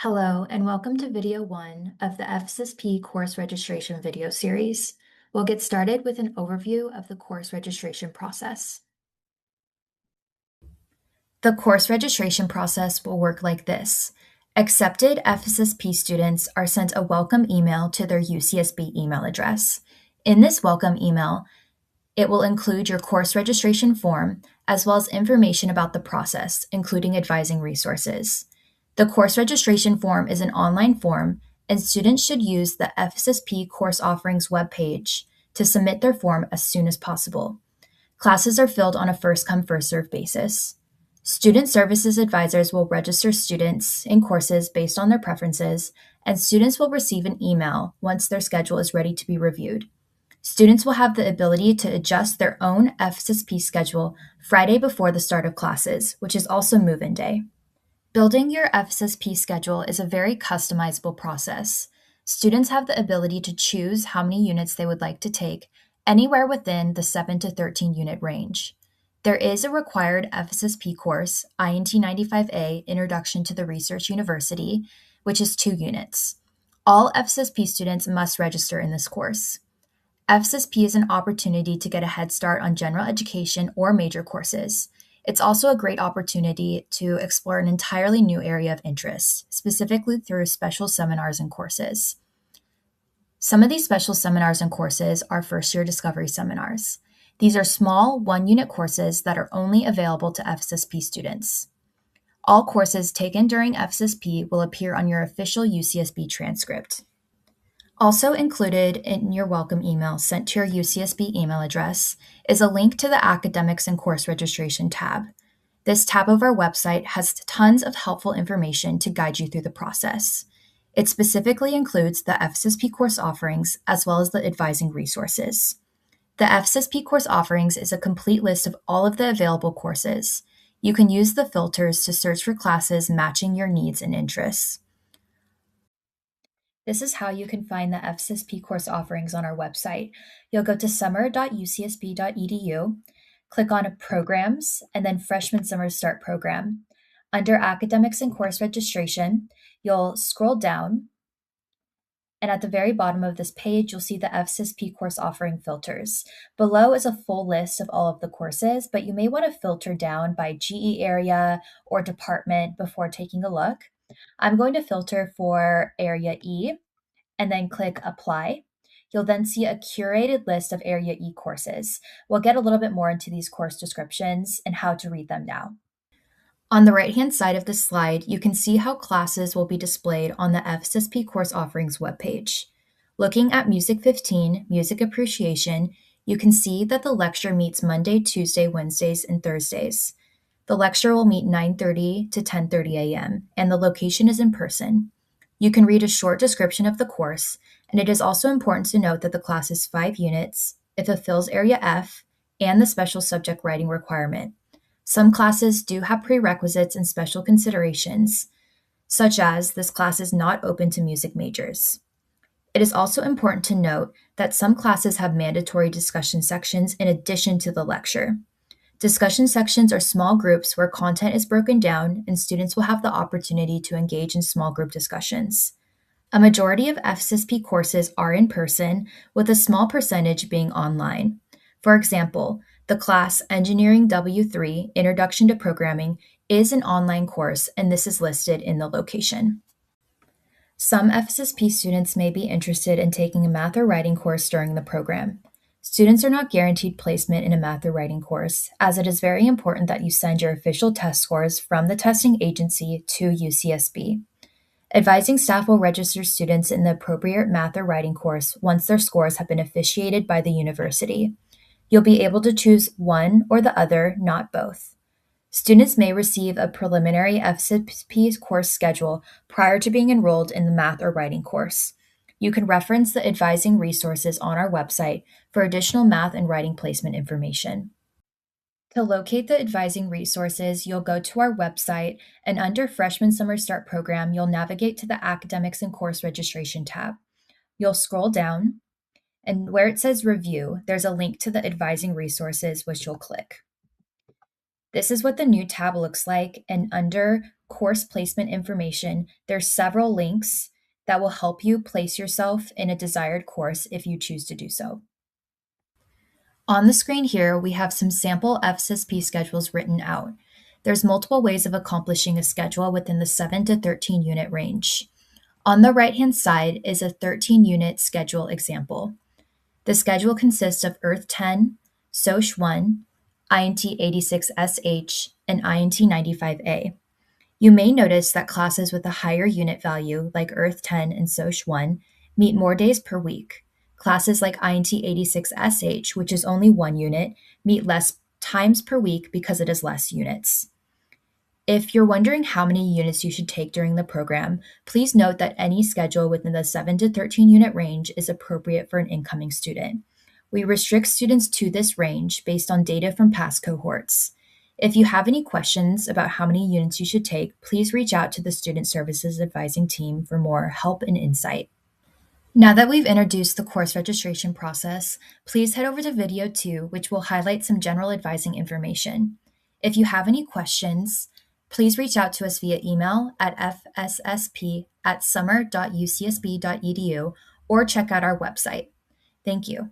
Hello, and welcome to video 1 of the FSSP course registration video series. We'll get started with an overview of the course registration process. The course registration process will work like this. Accepted FSSP students are sent a welcome email to their UCSB email address. In this welcome email, it will include your course registration form, as well as information about the process, including advising resources. The course registration form is an online form, and students should use the FSSP course offerings webpage to submit their form as soon as possible. Classes are filled on a first-come, first-served basis. Student services advisors will register students in courses based on their preferences, and students will receive an email once their schedule is ready to be reviewed. Students will have the ability to adjust their own FSSP schedule Friday before the start of classes, which is also move-in day. Building your FSSP schedule is a very customizable process. Students have the ability to choose how many units they would like to take, anywhere within the 7 to 13 unit range. There is a required FSSP course, INT 95A Introduction to the Research University, which is 2 units. All FSSP students must register in this course. FSSP is an opportunity to get a head start on general education or major courses. It's also a great opportunity to explore an entirely new area of interest, specifically through special seminars and courses. Some of these special seminars and courses are first-year discovery seminars. These are small, one-unit courses that are only available to FSSP students. All courses taken during FSSP will appear on your official UCSB transcript. Also included in your welcome email sent to your UCSB email address is a link to the Academics and Course Registration tab. This tab of our website has tons of helpful information to guide you through the process. It specifically includes the FSSP course offerings as well as the advising resources. The FSSP course offerings is a complete list of all of the available courses. You can use the filters to search for classes matching your needs and interests. This is how you can find the FSSP course offerings on our website. You'll go to summer.ucsb.edu, click on Programs, and then Freshman Summer Start Program. Under Academics and Course Registration, you'll scroll down, and at the very bottom of this page, you'll see the FSSP course offering filters. Below is a full list of all of the courses, but you may want to filter down by GE area or department before taking a look. I'm going to filter for Area E and then click Apply. You'll then see a curated list of Area E courses. We'll get a little bit more into these course descriptions and how to read them now. On the right-hand side of this slide, you can see how classes will be displayed on the FSSP course offerings webpage. Looking at Music 15, Music Appreciation, you can see that the lecture meets Monday, Tuesday, Wednesdays, and Thursdays. The lecture will meet 9:30 to 10:30 a.m., and the location is in person. You can read a short description of the course, and it is also important to note that the class is 5 units, it fulfills Area F, and the special subject writing requirement. Some classes do have prerequisites and special considerations, such as this class is not open to music majors. It is also important to note that some classes have mandatory discussion sections in addition to the lecture. Discussion sections are small groups where content is broken down and students will have the opportunity to engage in small group discussions. A majority of FSSP courses are in person, with a small percentage being online. For example, the class Engineering W3 Introduction to Programming is an online course, and this is listed in the location. Some FSSP students may be interested in taking a math or writing course during the program. Students are not guaranteed placement in a math or writing course, as it is very important that you send your official test scores from the testing agency to UCSB. Advising staff will register students in the appropriate math or writing course once their scores have been officiated by the university. You'll be able to choose one or the other, not both. Students may receive a preliminary FSSP course schedule prior to being enrolled in the math or writing course. You can reference the advising resources on our website for additional math and writing placement information. To locate the advising resources, you'll go to our website, and under Freshman Summer Start Program, you'll navigate to the Academics and Course Registration tab. You'll scroll down, and where it says Review, there's a link to the advising resources, which you'll click. This is what the new tab looks like, and under course placement information, there's several links that will help you place yourself in a desired course if you choose to do so. On the screen here, we have some sample FSSP schedules written out. There's multiple ways of accomplishing a schedule within the 7 to 13 unit range. On the right-hand side is a 13-unit schedule example. The schedule consists of Earth 10, Soc 1, INT 86SH, and INT 95A. You may notice that classes with a higher unit value, like Earth 10 and Soc 1, meet more days per week. Classes like INT 86SH, which is only 1 unit, meet less times per week because it is less units. If you're wondering how many units you should take during the program, please note that any schedule within the 7 to 13 unit range is appropriate for an incoming student. We restrict students to this range based on data from past cohorts. If you have any questions about how many units you should take, please reach out to the Student Services Advising team for more help and insight. Now that we've introduced the course registration process, please head over to video 2, which will highlight some general advising information. If you have any questions, please reach out to us via email at fssp@summer.ucsb.edu or check out our website. Thank you.